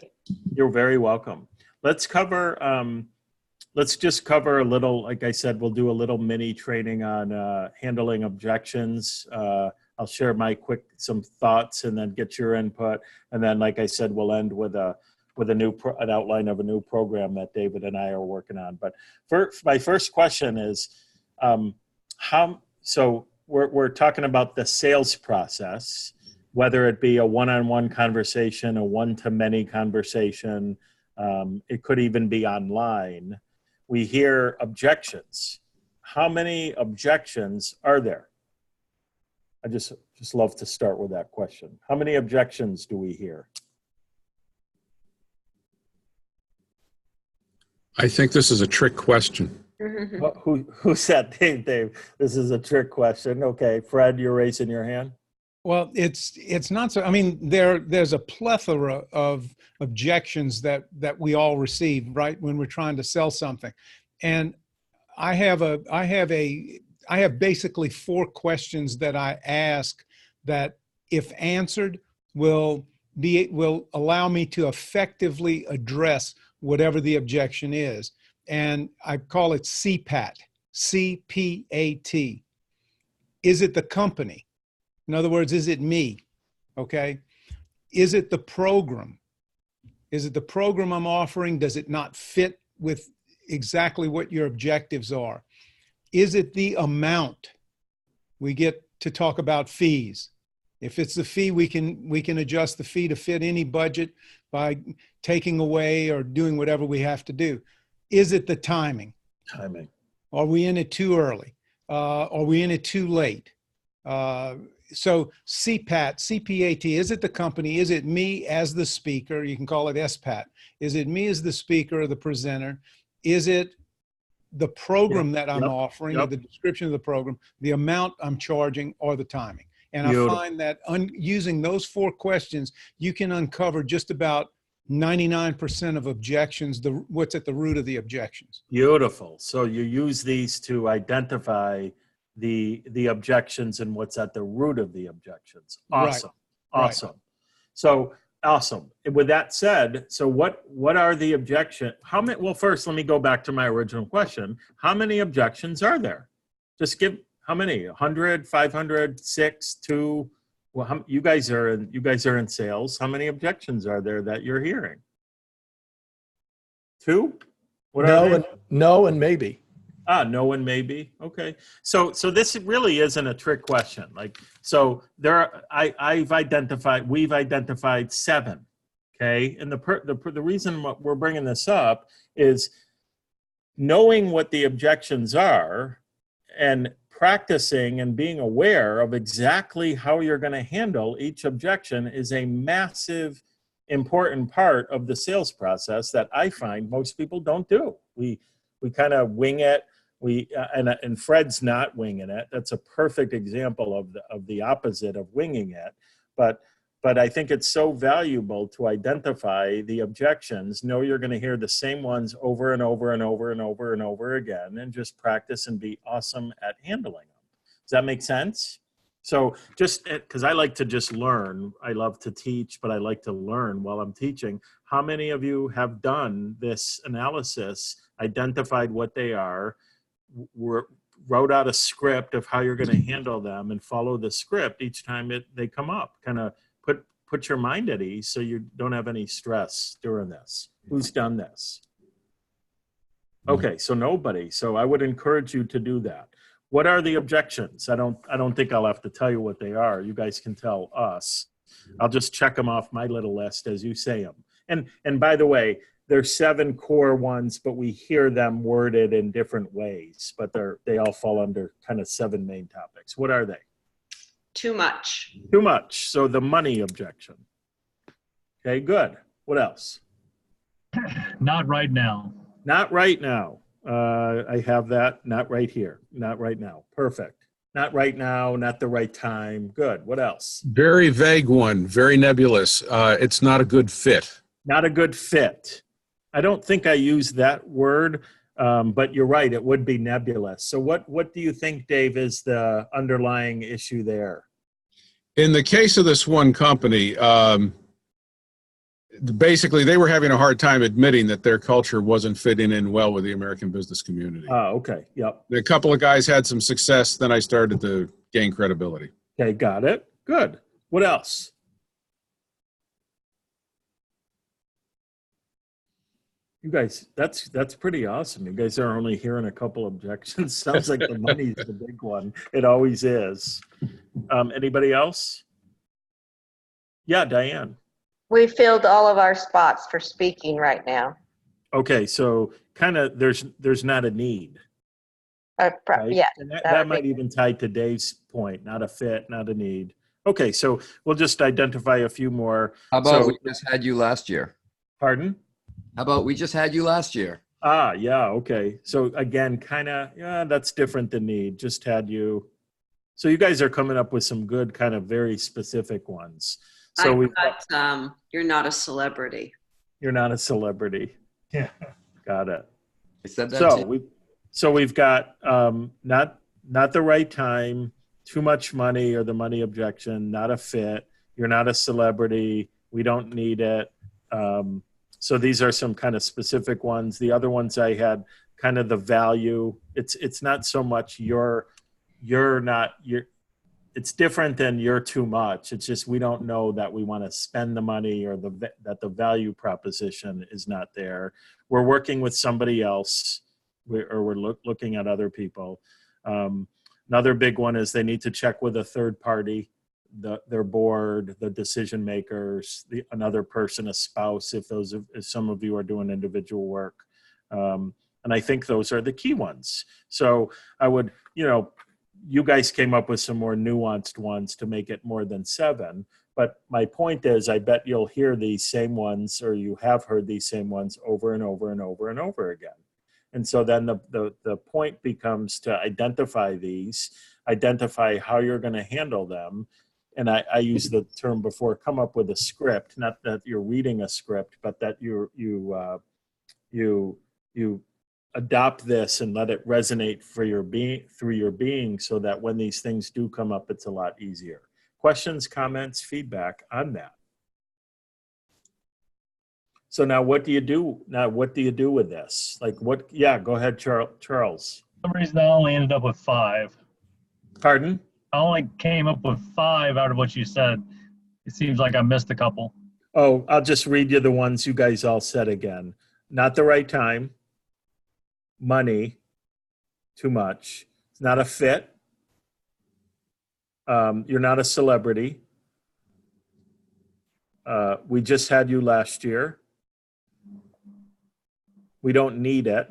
You're very welcome. Let's just cover a little, like I said, we'll do a little mini training on handling objections. I'll share some thoughts and then get your input. And then, like I said, we'll end with an outline of a new program that David and I are working on. But my first question is, so we're talking about the sales process, whether it be a one-on-one conversation, a one-to-many conversation, it could even be online. We hear objections. How many objections are there? I just love to start with that question. How many objections do we hear? I think this is a trick question. Who said, Dave? This is a trick question. Okay, Fred, you're raising your hand. Well, it's not so. I mean, there's a plethora of objections that we all receive, right, when we're trying to sell something, and I have basically 4 questions that I ask that, if answered, will allow me to effectively address whatever the objection is, and I call it CPAT. CPAT. Is it the company? In other words, is it me? Okay. Is it the program? Is it the program I'm offering? Does it not fit with exactly what your objectives are? Is it the amount? We get to talk about fees. If it's the fee, we can adjust the fee to fit any budget by taking away or doing whatever we have to do. Is it the timing? Timing. Are we in it too early? Are we in it too late? So CPAT, CPAT, is it the company? Is it me as the speaker? You can call it SPAT. Is it me as the speaker or the presenter? Is it the program that I'm offering, or the description of the program, the amount I'm charging, or the timing? And I find that using those 4 questions, you can uncover just about 99% of objections, what's at the root of the objections. Beautiful. So you use these to identify the objections and what's at the root of the objections. Awesome. Right. Awesome. Right. So awesome. With that said, so what are the objections? Well, first, let me go back to my original question. How many objections are there? Just give, how many? 100, 500, 6, 2? Well, you guys are in sales. How many objections are there that you're hearing? 2? No and maybe. No and maybe. Okay. So this really isn't a trick question. Like, so we've identified 7. Okay. And the reason we're bringing this up is knowing what the objections are and practicing and being aware of exactly how you're going to handle each objection is a massive, important part of the sales process that I find most people don't do. We kind of wing it. And Fred's not winging it. That's a perfect example of the opposite of winging it. But I think it's so valuable to identify the objections, know you're going to hear the same ones over and over and over and over and over again, and just practice and be awesome at handling them. Does that make sense? So just because I like to just learn, I love to teach, but I like to learn while I'm teaching. How many of you have done this analysis, identified what they are, wrote out a script of how you're going to handle them, and follow the script each time they come up? Kind of put your mind at ease so you don't have any stress during this. Who's done this? Okay, so nobody. So I would encourage you to do that. What are the objections? I don't think I'll have to tell you what they are. You guys can tell us. I'll just check them off my little list as you say them. And by the way, there's 7 core ones, but we hear them worded in different ways, but they all fall under kind of 7 main topics. What are they? Too much. Too much. So the money objection. Okay, good. What else? Not right now. Not right now. I have that. Not right here. Not right now. Perfect. Not right now. Not the right time. Good. What else? Very vague one. Very nebulous. It's not a good fit. Not a good fit. I don't think I use that word, but you're right. It would be nebulous. So what do you think, Dave, is the underlying issue there? In the case of this one company, basically they were having a hard time admitting that their culture wasn't fitting in well with the American business community. Oh, okay. Yep. A couple of guys had some success. Then I started to gain credibility. Okay, got it. Good. What else? You guys, that's pretty awesome. You guys are only hearing a couple objections. Sounds like the money's the big one. It always is. Anybody else? Yeah, Diane. We filled all of our spots for speaking right now. Okay, so kind of there's not a need. right? Yes. And that would might be- even tie to Dave's point, not a fit, not a need. Okay, so we'll just identify a few more. How about So- we just had you last year? Pardon? How about we just had you last year? Ah, yeah, okay. So again, kind of, yeah, that's different than need. Just had you. So you guys are coming up with some good kind of very specific ones. So we've got, You're not a celebrity. you're not a celebrity. Yeah, got it. I said that too. So we've got not the right time, too much money or the money objection, not a fit. You're not a celebrity. We don't need it. So these are some kind of specific ones. The other ones I had kind of the value. It's not so much it's different than you're too much. It's just we don't know that we want to spend the money or that the value proposition is not there. We're working with somebody else we're looking at other people. Another big one is they need to check with a third party, their board, the decision makers, another person, a spouse, if some of you are doing individual work. And I think those are the key ones. So I would, you guys came up with some more nuanced ones to make it more than 7. But my point is, I bet you'll hear these same ones, or you have heard these same ones over and over and over and over again. And so then the point becomes to identify these, identify how you're going to handle them. And I use the term before, come up with a script, not that you're reading a script, but that you adopt this and let it resonate through your being so that when these things do come up, it's a lot easier. Questions, comments, feedback on that. So now what do you do? Now, what do you do with this? Yeah, go ahead, Charles. For some reason, I only ended up with 5. Pardon? I only came up with 5 out of what you said. It seems like I missed a couple. Oh, I'll just read you the ones you guys all said again. Not the right time. Money. Too much. It's not a fit. You're not a celebrity. We just had you last year. We don't need it.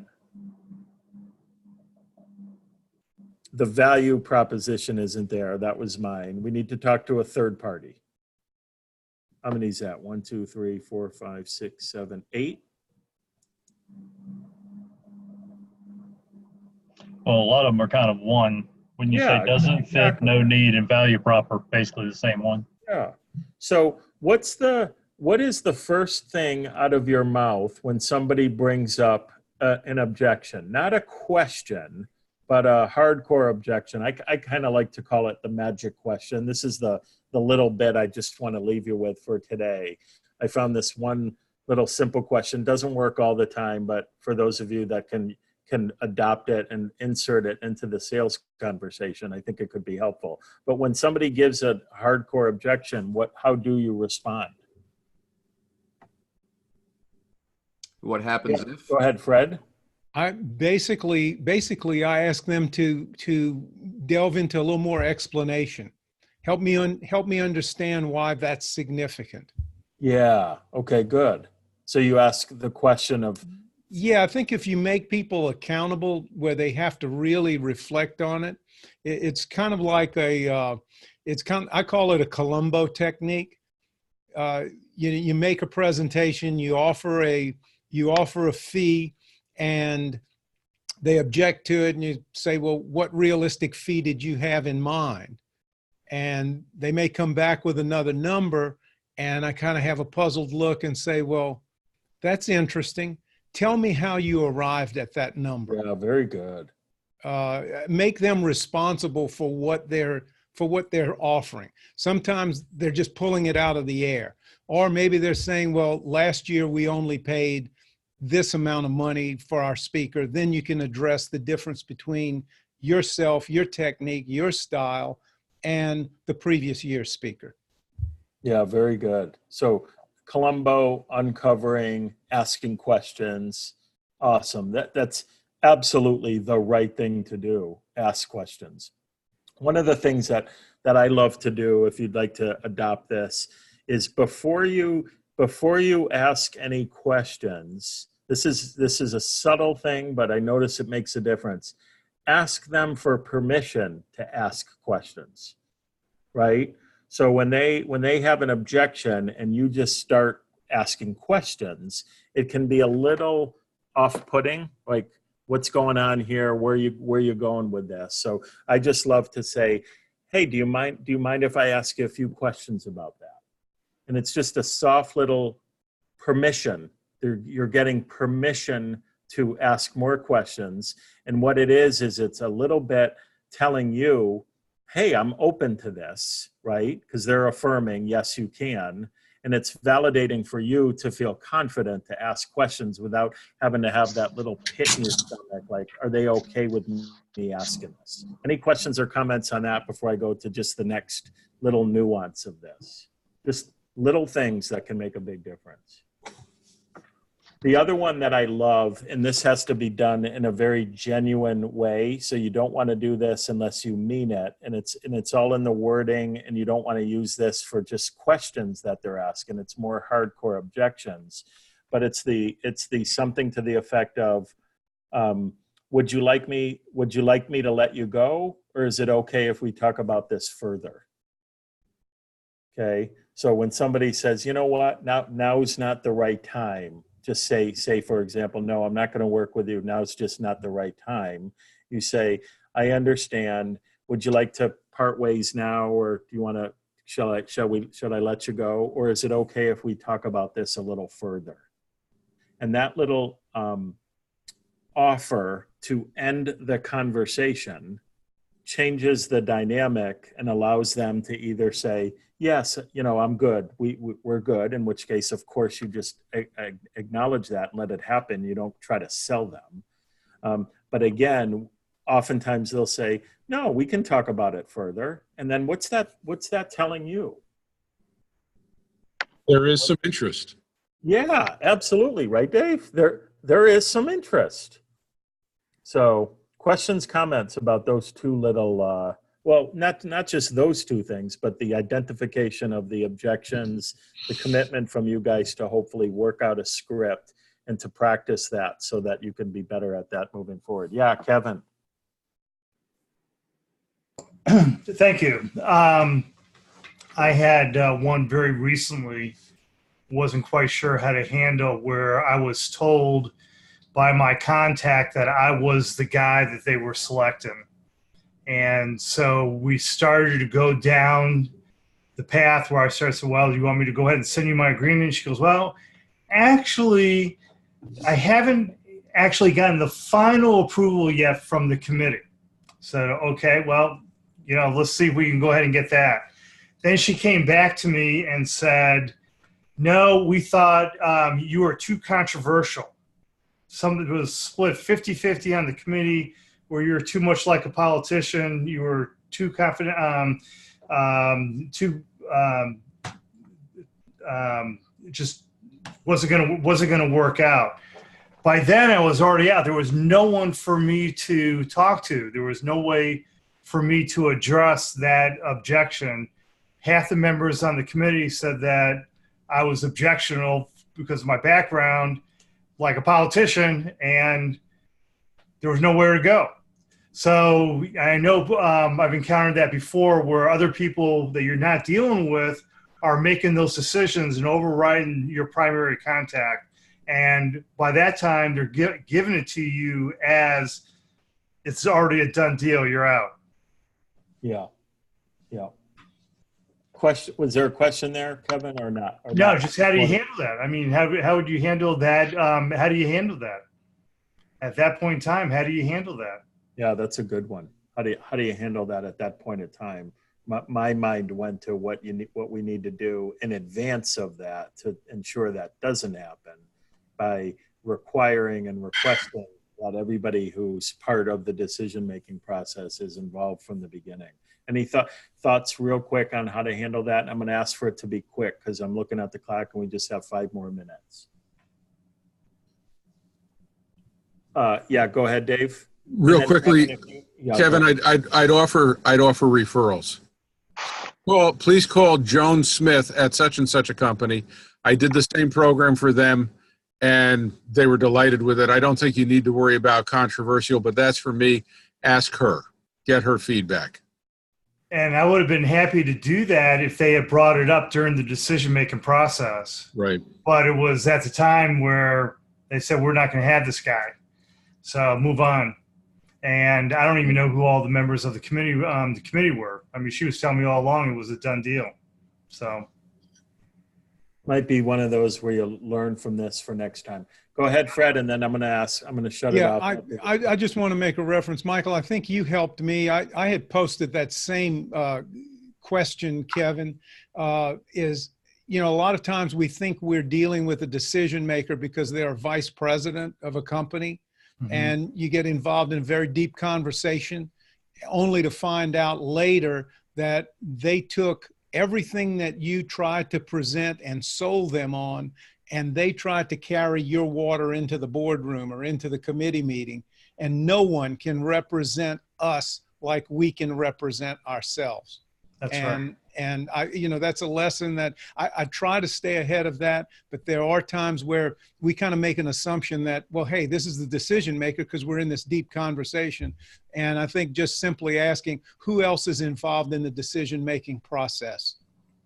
The value proposition isn't there. That was mine. We need to talk to a third party. How many is that? 1, 2, 3, 4, 5, 6, 7, 8. Well, a lot of them are kind of one. When you say doesn't fit, no need, and value prop are basically the same one. Yeah. So what is the first thing out of your mouth when somebody brings up an objection? Not a question, but a hardcore objection. I kind of like to call it the magic question. This is the little bit I just want to leave you with for today. I found this one little simple question. Doesn't work all the time, but for those of you that can adopt it and insert it into the sales conversation, I think it could be helpful. But when somebody gives a hardcore objection, how do you respond? What happens if? Go ahead, Fred. I basically I ask them to delve into a little more explanation. Help me understand why that's significant. Yeah. Okay, good. So you ask the question of. Yeah, I think if you make people accountable where they have to really reflect on it, it's kind of like I call it a Columbo technique. You make a presentation, you offer a fee, and they object to it, and you say, well, what realistic fee did you have in mind? And they may come back with another number, and I kind of have a puzzled look and say, well, that's interesting. Tell me how you arrived at that number. Yeah, very good. Make them responsible for what they're offering. Sometimes they're just pulling it out of the air. Or maybe they're saying, well, last year we only paid this amount of money for our speaker. Then you can address the difference between yourself, your technique, your style, and the previous year's speaker. Yeah, very good. So Columbo, uncovering, asking questions. Awesome. That's absolutely the right thing to do. Ask questions. One of the things that I love to do, if you'd like to adopt this, is before you ask any questions, this is a subtle thing, but I notice it makes a difference. ask them for permission to ask questions, right? So when they have an objection and you just start asking questions, it can be a little off-putting, like, what's going on here? Where you going with this? So I just love to say, hey, do you mind if I ask you a few questions about that? And it's just a soft little permission. You're getting permission to ask more questions. And what it is it's a little bit telling you, hey, I'm open to this, right? Because they're affirming, yes, you can. And it's validating for you to feel confident to ask questions without having to have that little pit in your stomach, like, are they okay with me asking this? Any questions or comments on that before I go to just the next little nuance of this? Just little things that can make a big difference. The other one that I love, and this has to be done in a very genuine way, so you don't want to do this unless you mean it, and it's all in the wording, and you don't want to use this for just questions that they're asking. It's more hardcore objections, but it's the something to the effect of, would you like me to let you go, or is it okay if we talk about this further? Okay, so when somebody says, you know what, now's not the right time. Just say, for example, no, I'm not going to work with you. Now it's just not the right time. You say, I understand. Would you like to part ways now, or do you want to? Should I let you go, or is it okay if we talk about this a little further? And that little offer to end the conversation changes the dynamic and allows them to either say, yes, I'm good. We're good. In which case, of course, you just acknowledge that and let it happen. You don't try to sell them. But again, oftentimes they'll say, no, we can talk about it further. And then what's that telling you? There is some interest. Yeah, absolutely. Right, Dave? There is some interest. So questions, comments about those two little, well, not just those two things, but the identification of the objections, the commitment from you guys to hopefully work out a script and to practice that so that you can be better at that moving forward. Yeah, Kevin. Thank you. I had one very recently, wasn't quite sure how to handle, where I was told by my contact that I was the guy that they were selecting. And so we started to go down the path where I started to say, well, do you want me to go ahead and send you my agreement? She goes, well, actually, I haven't actually gotten the final approval yet from the committee. So, okay, well, let's see if we can go ahead and get that. Then she came back to me and said, no, we thought you were too controversial. Something was split 50-50 on the committee, where you're too much like a politician. You were too confident, just wasn't gonna work out. By then I was already out. There was no one for me to talk to. There was no way for me to address that objection. Half the members on the committee said that I was objectionable because of my background, like a politician, and there was nowhere to go. So I know I've encountered that before, where other people that you're not dealing with are making those decisions and overriding your primary contact. And by that time, they're giving it to you as it's already a done deal. You're out. Yeah. Yeah. Question, was there a question there, Kevin, or not? Or no, not? Just how do you handle that? I mean, how would you handle that? How do you handle that? At that point in time, how do you handle that? Yeah, that's a good one. How do you handle that at that point in time? My mind went to what we need to do in advance of that to ensure that doesn't happen, by requiring and requesting that everybody who's part of the decision-making process is involved from the beginning. Any thoughts real quick on how to handle that? I'm going to ask for it to be quick because I'm looking at the clock and we just have 5 more minutes. Yeah, go ahead, Dave. Real quickly, Kevin, I'd offer referrals. Well, please call Joan Smith at such and such a company. I did the same program for them, and they were delighted with it. I don't think you need to worry about controversial, but that's for me. ask her, get her feedback. And I would have been happy to do that if they had brought it up during the decision-making process. Right. But it was at the time where they said, we're not going to have this guy. So move on. And I don't even know who all the members of the committee were. I mean, she was telling me all along it was a done deal. So might be one of those where you learn from this for next time. Go ahead, Fred, and then I'm going to shut it off. I just want to make a reference, Michael. I think you helped me. I had posted that same question, Kevin, is, you know, a lot of times we think we're dealing with a decision maker because they are vice president of a company. Mm-hmm. And you get involved in a very deep conversation only to find out later that they took everything that you tried to present and sold them on, and they tried to carry your water into the boardroom or into the committee meeting. And no one can represent us like we can represent ourselves. That's right. And I, you know, that's a lesson that I try to stay ahead of that, but there are times where we kind of make an assumption that, well, hey, this is the decision maker because we're in this deep conversation. And I think just simply asking who else is involved in the decision-making process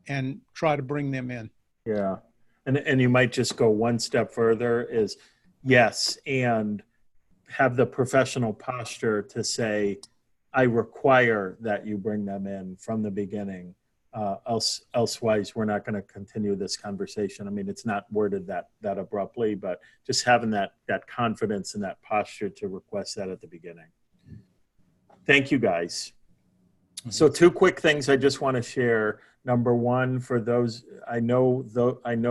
and try to bring them in. Yeah. And you might just go one step further is yes, and have the professional posture to say, I require that you bring them in from the beginning. Elsewise, we're not going to continue this conversation. I mean, it's not worded that abruptly, but just having that confidence and that posture to request that at the beginning. Thank you, guys. So 2 quick things I just want to share. Number one, for those, I know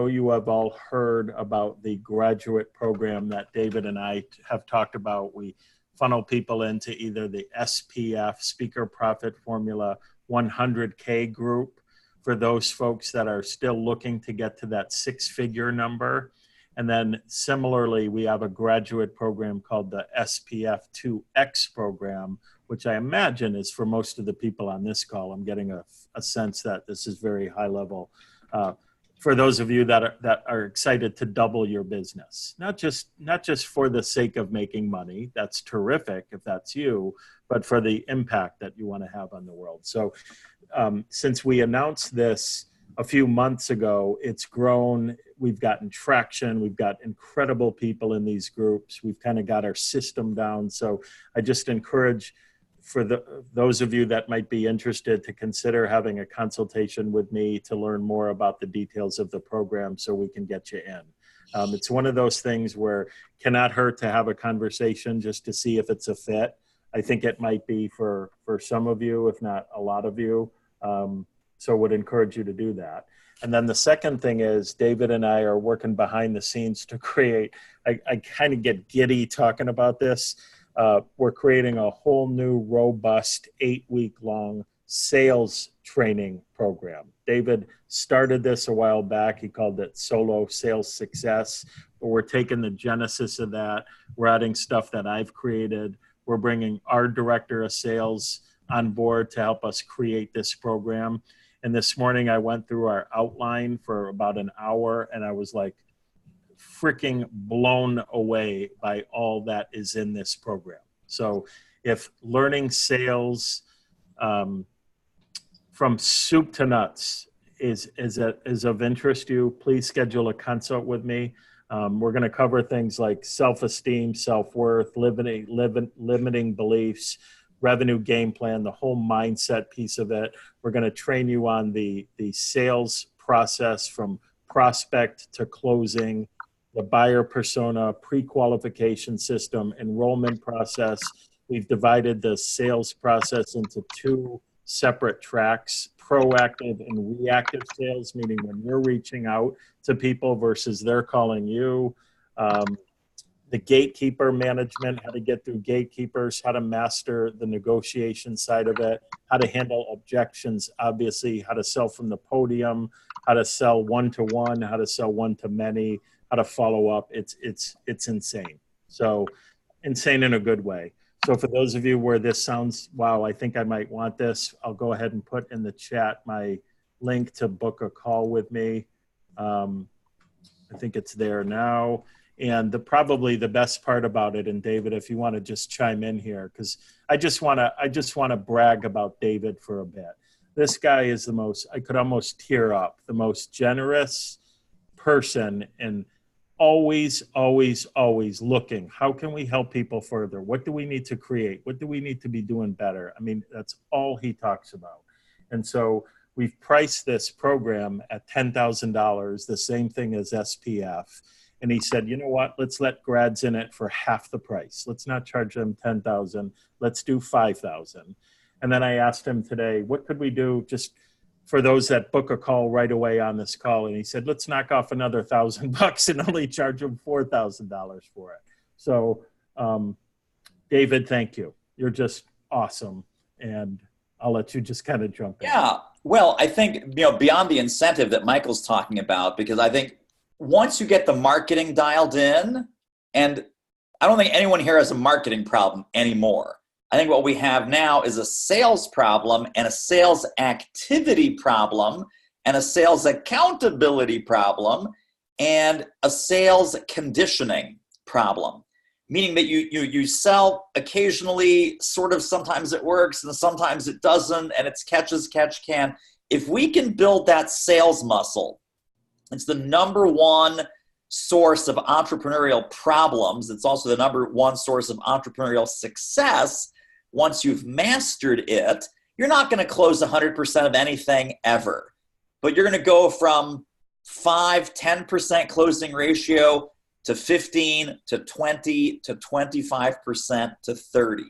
you have all heard about the graduate program that David and I have talked about. We funnel people into either the SPF, Speaker Profit Formula 100K group for those folks that are still looking to get to that 6-figure number. And then similarly, we have a graduate program called the SPF 2X program, which I imagine is for most of the people on this call. I'm getting a sense that this is very high level. For those of you that are excited to double your business, not just for the sake of making money, that's terrific if that's you, but for the impact that you want to have on the world. So since we announced this a few months ago, it's grown. We've gotten traction. We've got incredible people in these groups. We've kind of got our system down. So I just encourage for those of you that might be interested to consider having a consultation with me to learn more about the details of the program so we can get you in. It's one of those things where cannot hurt to have a conversation just to see if it's a fit. I think it might be for some of you, if not a lot of you. So would encourage you to do that. And then the second thing is David and I are working behind the scenes to create, I kind of get giddy talking about this. We're creating a whole new robust 8-week-long sales training program. David started this a while back. He called it Solo Sales Success, but we're taking the genesis of that. We're adding stuff that I've created. We're bringing our director of sales on board to help us create this program. And this morning I went through our outline for about an hour and I was like, freaking blown away by all that is in this program. So if learning sales from soup to nuts is of interest to you, please schedule a consult with me. We're going to cover things like self-esteem, self-worth, limiting beliefs, revenue game plan, the whole mindset piece of it. We're going to train you on the sales process from prospect to closing, the buyer persona, pre-qualification system, enrollment process. We've divided the sales process into 2 separate tracks, proactive and reactive sales, meaning when you're reaching out to people versus they're calling you. The gatekeeper management, how to get through gatekeepers, how to master the negotiation side of it, how to handle objections, obviously, how to sell from the podium, how to sell one-to-one, how to sell one-to-many, how to follow up. It's insane. So insane in a good way. So for those of you where this sounds, wow, I think I might want this, I'll go ahead and put in the chat my link to book a call with me. I think it's there now. And probably the best part about it, and David, if you want to just chime in here, because I just want to brag about David for a bit. This guy is the most, I could almost tear up, the most generous person, and always, always, always looking. How can we help people further? What do we need to create? What do we need to be doing better? I mean, that's all he talks about. And so we've priced this program at $10,000, the same thing as SPF. And he said, you know what, let's let grads in it for half the price. Let's not charge them $10,000. Let's do $5,000. And then I asked him today, what could we do just for those that book a call right away on this call? And he said, let's knock off another $1,000 and only charge them $4,000 for it. So David, thank you. You're just awesome. And I'll let you just kind of jump in. Yeah. Well, I think, beyond the incentive that Michael's talking about, because I think once you get the marketing dialed in, and I don't think anyone here has a marketing problem anymore. I think what we have now is a sales problem and a sales activity problem and a sales accountability problem and a sales conditioning problem. Meaning that you sell occasionally, sort of, sometimes it works and sometimes it doesn't, and it's catch as catch can. If we can build that sales muscle, it's the number one source of entrepreneurial problems. It's also the number one source of entrepreneurial success. Once you've mastered it, you're not going to close 100% of anything ever, but you're going to go from 5-10% closing ratio to 15 to 20 to 25% to 30.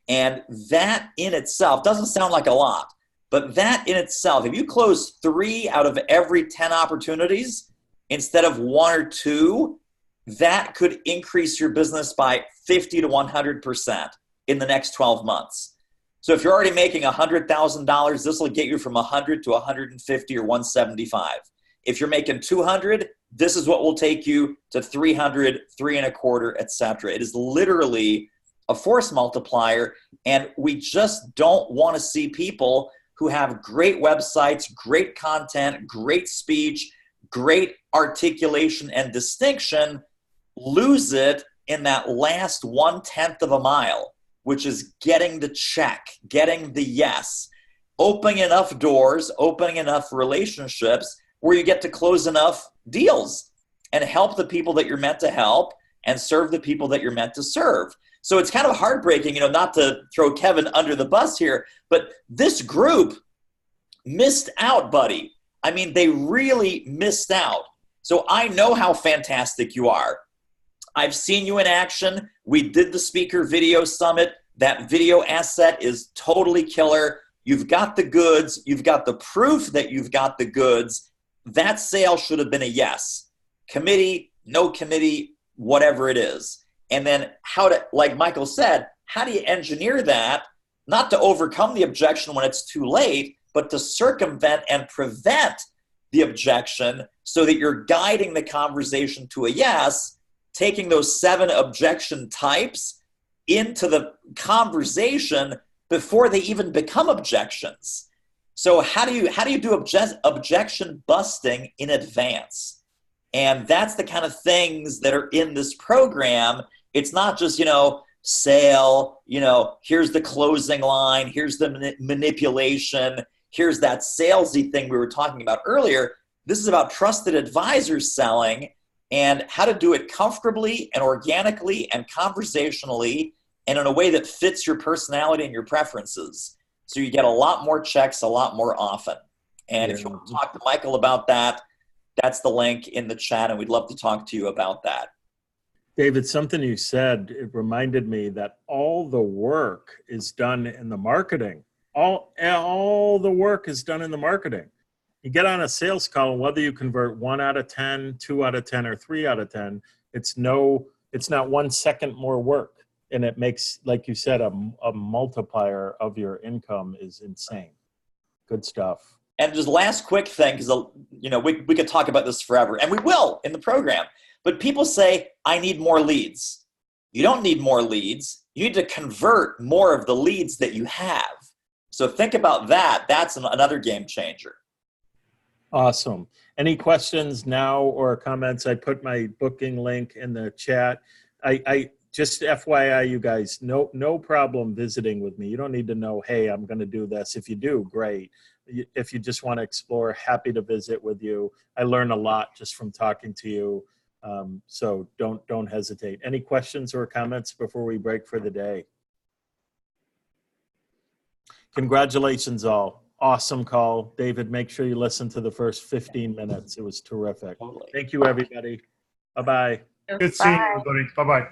And that in itself doesn't sound like a lot, but that in itself, if you close 3 out of every 10 opportunities instead of 1 or 2, that could increase your business by 50 to 100% in the next 12 months. So if you're already making $100,000, this will get you from 100 to 150 or 175. If you're making 200, this is what will take you to 300, 3.25, etc. It is literally a force multiplier, and we just don't want to see people who have great websites, great content, great speech, great articulation and distinction lose it in that last 1/10 of a mile, which is getting the check, getting the yes, opening enough doors, opening enough relationships where you get to close enough deals and help the people that you're meant to help and serve the people that you're meant to serve. So it's kind of heartbreaking, not to throw Kevin under the bus here, but this group missed out, buddy. I mean, they really missed out. So I know how fantastic you are. I've seen you in action. We did the speaker video summit. That video asset is totally killer. You've got the goods. You've got the proof that you've got the goods. That sale should have been a yes. Committee, no committee, whatever it is. And then like Michael said, how do you engineer that? Not to overcome the objection when it's too late, but to circumvent and prevent the objection so that you're guiding the conversation to a yes, taking those 7 objection types into the conversation before they even become objections. So how do you do objection busting in advance? And that's the kind of things that are in this program. It's not just, sale, here's the closing line, here's the manipulation, here's that salesy thing we were talking about earlier. This is about trusted advisors selling and how to do it comfortably and organically and conversationally and in a way that fits your personality and your preferences. So you get a lot more checks a lot more often. And if you want to talk to Michael about that, that's the link in the chat, and we'd love to talk to you about that. David, something you said, it reminded me that all the work is done in the marketing. All the work is done in the marketing. You get on a sales call, and whether you convert 1 out of 10, 2 out of 10, or 3 out of 10, it's not 1 second more work. And it makes, like you said, a multiplier of your income is insane. Good stuff. And just last quick thing, because we could talk about this forever, and we will in the program. But people say, I need more leads. You don't need more leads. You need to convert more of the leads that you have. So think about that. That's another game changer. Awesome. Any questions now or comments? I put my booking link in the chat. I just FYI, you guys, no problem visiting with me. You don't need to know, hey, I'm going to do this. If you do, great. If you just want to explore, happy to visit with you. I learn a lot just from talking to you. So don't hesitate. Any questions or comments before we break for the day? Congratulations all. Awesome call. David, make sure you listen to the first 15 minutes. It was terrific. Totally. Thank you, everybody. Bye-bye. Good seeing you, everybody. Bye-bye.